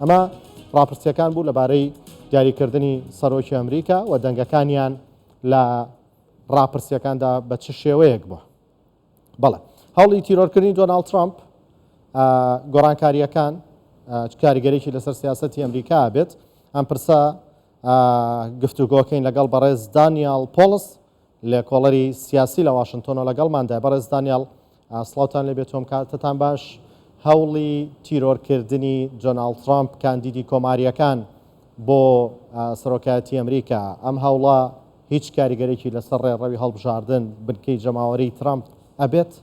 ئەمە ڕاپرسیەکان بوو لەبارەی دیاریکردنی سەرۆکی ئەمریکا و دەنگەکانیان لە ڕاپرسیەکاندا بە چ شێوەیەک بووە. بەڵێ هەوڵی تیرۆرکردنی دۆناڵد ترامپ گۆڕانکاریەکان کاریگەرێکی لەسەر سیاسەتی ئەمریکا بێت. ئەم پرسە گفتوگۆکەین لەگەڵ بەڕێز دانیال پۆلس لە کۆڵەری سیاسی لە واشنگتۆنەوە لەگەڵماندا. بەڕێز دانیال سڵاوتان لێبێت تۆم کاتتان باش. هەوڵی تیرۆرکردنی دۆناڵد ترامپ کاندیدی کۆماریەکان بۆ سەرۆکایەتی ئەمریکا، ئەم هەوڵە هیچ کاریگەرێکی لەسەر ڕێڕەوی هەڵبژاردن بنکەی جەماوەری ترامپ ئەبێت؟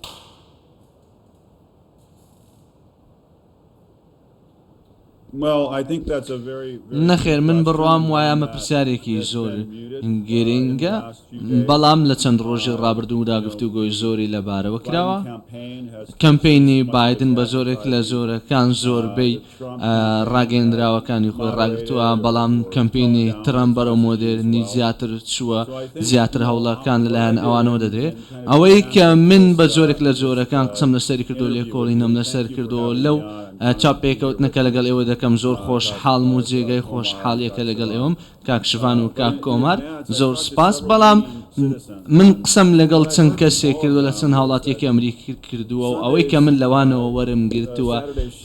نەخێر من بڕوام وایە ئەمە پرسیارێکی زۆر گرنگە، بەڵام لە چەند ڕۆژی ڕابردوودا گفتوگۆی زۆری لەبارەوە کراوە. کەمپینی بایدن بە زۆرێک لە زۆرەکان زۆربەی ڕاگەیەندراوەکانی خۆی ڕاگرتووە، بەڵام کەمپینی ترامپ بەرەو مۆدێرنی زیاتر چووە، زیاتر هەوڵەکان لەلایەن ئەوانەوە دەدرێت. ئەوەی کە من بە زۆرێک لە زۆرەکان قسەم لەسەری کردو لێکۆڵینەم لەسەر کردەوە لەو چاپێکەوتنەکە لەگەڵ ئێوە دەکەم، زۆر خۆشحاڵم و جێگەی خۆشحاڵیەکە لەگەڵ ئێوەم کاک شڤان و کاک کۆمار، زۆر سپاس. بەڵام من قسەم لەگەڵ چەند کەسێک کردووە لە چەند هاوڵاتیەکی ئەمریکی کردووە و ئەوەی کە من لەوانەوە وەرم گرتووە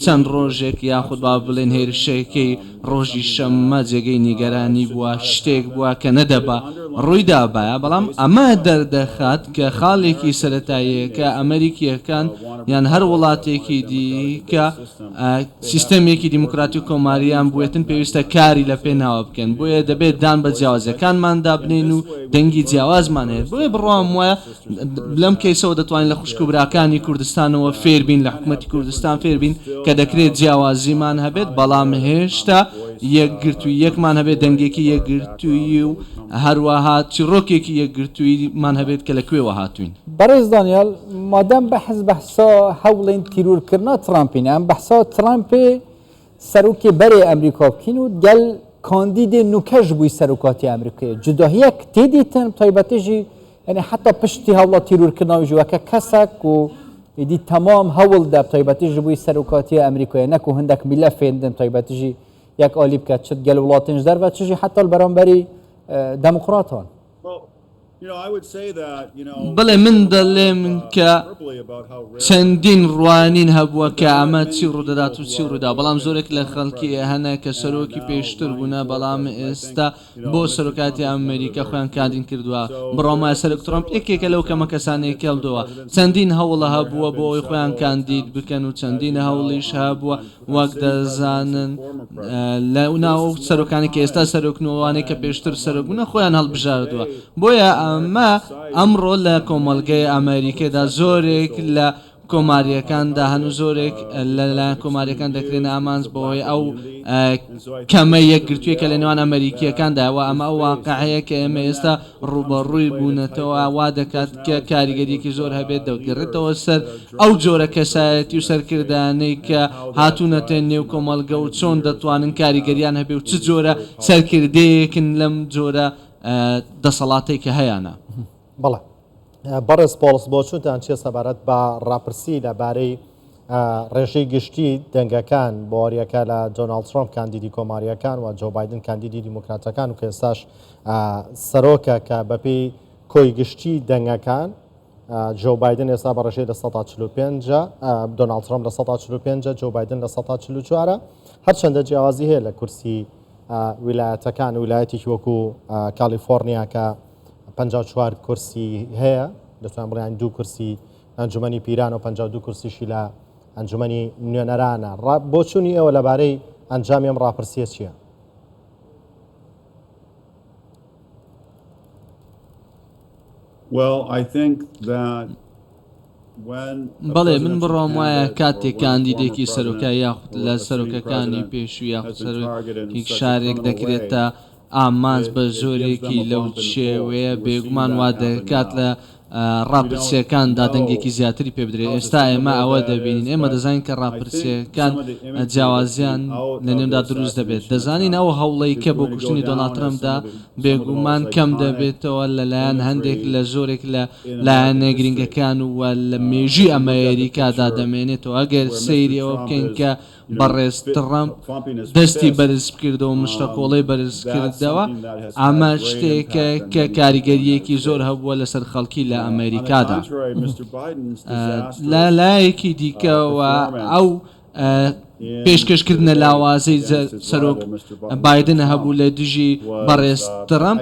چەند ڕۆژێک یاخود با بڵێن هێرشەیەکەی ڕۆژی شەممە جێگەی نیگەرانی بووە، شتێک بووە کە نەدەبا ڕوویدا بایە. بەڵام ئەمە دەردەخات کە خاڵێکی سەرەتاییەکە ئەمریکیەکان یان هەر وڵاتێکی دیکە سیستەمێکی دیموکراتی و کۆماریان بوێتن پێویستە کاری لە پێناوە بکەن، بۆیە دەبێت دان بە جیاوازەکانماندا بنین و دەنگی جیاوازمان هەیە. بۆیە بڕوام وایە لەم کەیسەوە دەتوانین لە خوشک و براکانی کوردستانەوە فێربین، لە حکوومەتی کوردستان فێربین کە دەکرێت جیاوازیمان هەبێت، بەڵام هێشتا یەکگرتووی یەکمان هەبێت، دەنگێکی یەکگرتووی و هەروەها چیرۆکێکی یەکگرتوویمان هەبێت کە لەکوێوە هاتوین. بەڕێز دانیال مادەم بەحسا هەوڵێن تیرۆرکردنا ترامپینە، ئەم بەحسا ترامپێ سەرۆکی بەرێ ئەمریکا بکەین و گەل کاندیدێ نوکەش بووی سەرۆکاتی ئەمریکای جوداهیەک تێدیتن تایبەتیژی یعنی حتا پشتی هەوڵە تیرۆرکردناوی ژوەکە کەسێک و ئیدی تەمام هەوڵ دا تایبەتیژی بووی سەرۆکاتی ئەمریکای نەک و هەندێک میلە فێندن تایبەتیژی یەک ئالی بکات چت گەل وڵاتنج دەربە چژی حتا بەرامبەری دەموکراتان. بەڵێ من دەڵێم کە چەندین ڕوانین هەبووە کە ئەمە چی ڕوودەدات و چی ڕوودا، بەڵام زۆرێک لە خەڵکی هەنە کە سەرۆکی پێشتر بوونە، بەڵام ئێستا بۆ سەرۆکاتی ئەمریکا خۆیان کاندین کردووە. بڕۆمای سەرۆک ترامپ یەکێکە لەو کەمە کەسانەی کەڵدەوە، چەندین هەوڵە هەبووە بۆ ئەوی خۆیان کاندید بکەن و چەندین هەوڵیش هەبووە وەک دەزانن لە ناو سەرۆکانی کە ئێستا سەرۆکنەوەوانەی کە پێشتر سەرۆک بوونە خۆیان هەڵبژاردووە. بۆیە ئەمە ئەمڕۆ لە کۆمەڵگەی ئەمریکێدا زۆرێک لە کۆماریەکاندا هەنوو زۆرێک لە کۆماریەکان دەکرێنە ئامانج بۆی ئەو کەمە یەکگرتوویەکە لە نێوان ئەمریکیەکانداوە. ئەمە ئەو واقعەیە کە ئێمە ئێستا ڕوبەڕووی بوونەتەوە وا دەکات کە کاریگەریەکی زۆر هەبێت دەگەڕێتەوە سەر ئەو جۆرە کەسایەتی و سەرکردانەی کە هاتوونەتە نێو کۆمەڵگە و چۆن دەتوانن کاریگەریان هەبێ و چ جۆرە سەرکردەیەکن لەم جۆرە دەسەڵاتێک کە هەیەە. بەڵێ بەڕێز پۆلس بۆ چونتان چێ سەبارەت بە ڕاپرسی لەبارەی ڕێژەی گشتی دەنگەکان بۆ وەریەکە لە دۆناڵد ترامپ کاندیدی کۆماریەکان و جۆ بایدن کاندیدی دیموکراتەکان و کە ئێستاش سەرۆکە کە بەپێی کۆی گشتی دەنگەکان جۆ بایدن ئێستا بە ڕێژەی لە 145 دۆناڵد ترامپ لە 145 جۆ بایدن لە 144 هەرچەندە جیاوازی هەیە لە کورسی ویلایەتەکان و ویلایەتێکی وەکو کالیفۆرنیا کە 54 کورسی هەیە، دەتوان بڵێن 2 کورسی ئەنجومەنی پیران و 52 کورسیشی لە ئەنجومەنی نوێنەرانە. بۆ چوونی ئێوە لەبارەی ئەنجامی ئەم ڕاپرسیە چییە؟ بەڵێ من بڕۆم وایە کاتێک کاندیدێکی سەرۆکای یاخود لە سەرۆکەکانی پێشووی یاخود سەرۆکی شارێک دەکرێتە ئامانج بە زۆرێکی لەو شێوەیە بێگومان وا دەکات لە ڕاپرسیەکاندا دەنگێکی زیاتری پێ بدرێت. ئێستا ئێمە ئەوە دەبینین، ئێمە دەزانین کە ڕاپرسیەکان جیاوازیان لە نێودا دروست دەبێت. دەزانین ئەو هەوڵەی کە بۆ کوشتنی دۆناڵد ترامپدا بێگومان کەم دەبێتەوە لەلایەن هەندێک لە زۆرێک لە لایەنە گرنگەکان و لە مێژووی ئەمریکادا دەمێنێتەوە. ئەگەر سەیری ئەوە بکەین کە بەڕێز ترامپ دەستی بەرز کردەوە مشتەکۆڵی بەرز کردەوە ئەمە شتێکە کە کاریگەریەکی زۆر هەبووە لەسەر خەڵکی لە ئەمریکادا لە لایەکی دیکەوە ئەو پێشکەشکردنە لاوازەی سەرۆک بایدن هەبوو لە دژی بەڕێز ترامپ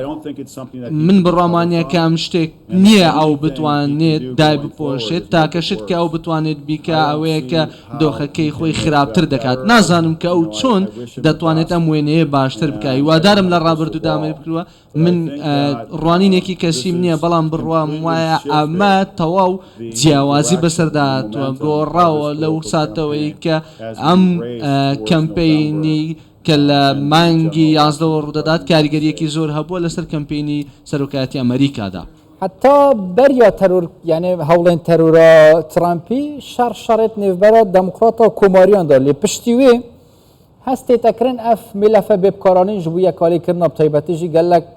من بڕۆمانە کە ئەم شتێک نییە ئەو بتوانێت دای بپۆشێت تاکەشت کە ئەو بتوانێت بیکە ئەوەیە کە دۆخەکەی خۆی خراپتر دەکات نازانم کە ئەو چۆن دەتوانێت ئەم وێنەیە باشتر بکای وادارم لە ڕابردوو دامێ بکرووە من ڕوانینێکی کەسیم نییە بەڵام بڕوام وایە ئەمە تەواو جیاوازی بەسەرداهاتوە گۆڕاوە لەو ساتەوەی کە ئەم کەمپینی کە لە مانگی 11 ڕوودەدات کاریگەریەکی زۆر هەبووە لەسەر کەمپینی سەرۆکایەتی ئەمریکادا حتا بەریا تەرور یعنی هەوڵێن تەرورە ترامپی شەڕێت نێڤبەرە دەموکراتە کۆماریاندا لێ پشتی وێ هەستێ تەکردن ئەف ملەفە بێبکارانیش بوو یەکالیکردنە تایبەتیژی گەلک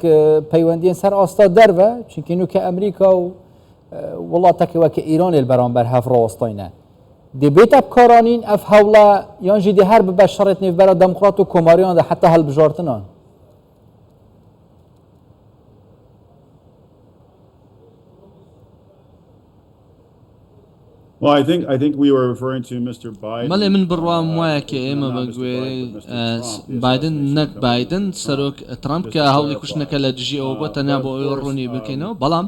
پەیوەندیان سەر ئاستا دەربە چونکی نوکە ئەمریکا و وڵاتێکی وەکە ئیرانی بەرامبەر هەف ڕاوەستاینە دەبێتە بکارانین ئەف هەوڵە یانژی دێ هەر ببە شەڕێت نێڤبەرە دەموکرات و کۆماریاندا حتا هەڵبژارتنان Well, I think we were referring to Mr. Biden. مەڵێ من بڕوام وایە کە ئێمە بە گوێرەی بایدن نەک بایدن سەرۆک ترامپ کە هەوڵی کوشتنەکە لە دژی ئەوە بە تەنیا بۆ ئەوی ڕوونی بکەینەوە بەڵام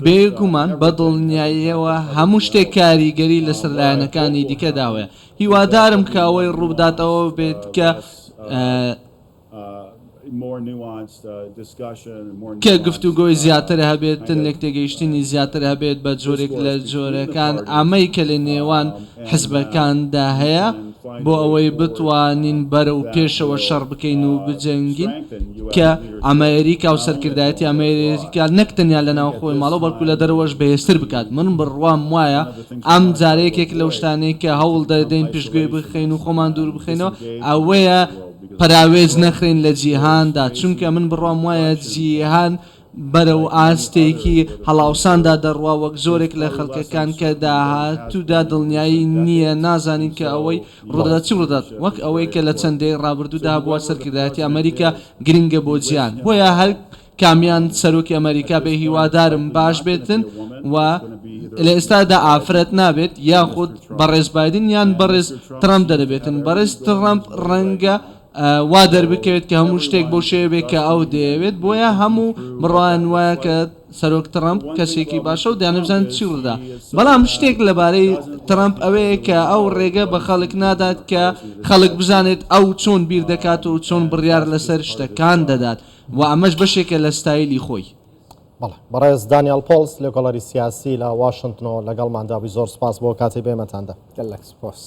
بێگومان بە دڵنیاییەوە هەموو شتێک کاریگەری لەسەر لایەنەکانی دیکە داوەیە هیوادارم کە ئەوەی ڕووداتەوە بێت کە کە گفتوگۆی زیاتر هەبێتن لێک تێگەیشتنی زیاتر هەبێت بە جۆرێک لە جۆرەکان ئەمەی کە لە نێوان حزبەکاندا هەیە بۆ ئەوەی بتوانین بەرە و پێشەوە شەڕ بکەین و بجەنگین کە ئەمریکا و سەرکردایەتی ئەمریکا نەکتەنیا لە ناوخۆی ماڵەوە بەڵکو لە دەرەوەش بەهێزتر بکات من بڕوام وایە ئەم جارەیەکێک لەو شتانەی کە هەوڵ دەدەین پشتگوێ بخەین و خۆمان دوور بخەینەوە ئەوەیە پراوێز نەخرێن لە جیهاندا چونکە من بڕوام وایە جیهان بەرە و ئاستێکی هەڵاوساندا دەڕوا وەک زۆرێک لە خەڵکەکان کە داهاتوودا دڵنیایی نییە نازانین کە ئەوەی ڕوودەدات چی ڕوودات وەک ئەوەی کە لە چەندەی ڕابردوودا بووە سەرکردایەتی ئەمریکا گرنگە بۆ جیهان بۆیە هەر کامیان سەرۆکی ئەمریکا بێ هیوادارم باش بێتن و لە ئێستادا ئافرەت نابێت یاخود بەڕێز بایدن یان بەڕێز ترامپ دەبێتن بەڕێز ترامپ ڕەنگە وا دەربکەوێت کە هەموو شتێک بۆ شێوێک کە ئەو دەیەوێت بۆیە هەموو بڕوان وایە کە سەرۆک ترامپ کەسێکی باشە و دەیانەبزان چی ڕوودا بەڵام شتێک لەبارەی ترامپ ئەوەیە کە ئەو ڕێگە بە خەڵک نادات کە خەڵک بزانێت ئەو چۆن بیر دەکات و چۆن بڕیار لەسەر شتەکان دەدات و ئەمەش بەشێکە لە ستایلی خۆی بەڕێز دانیال پۆلس لێکۆڵەری سیاسی لە واشنگتنەوە لەگەڵماندا بووی زۆر سپاس بۆ کاتی بێمەتاندا گەلک سپاس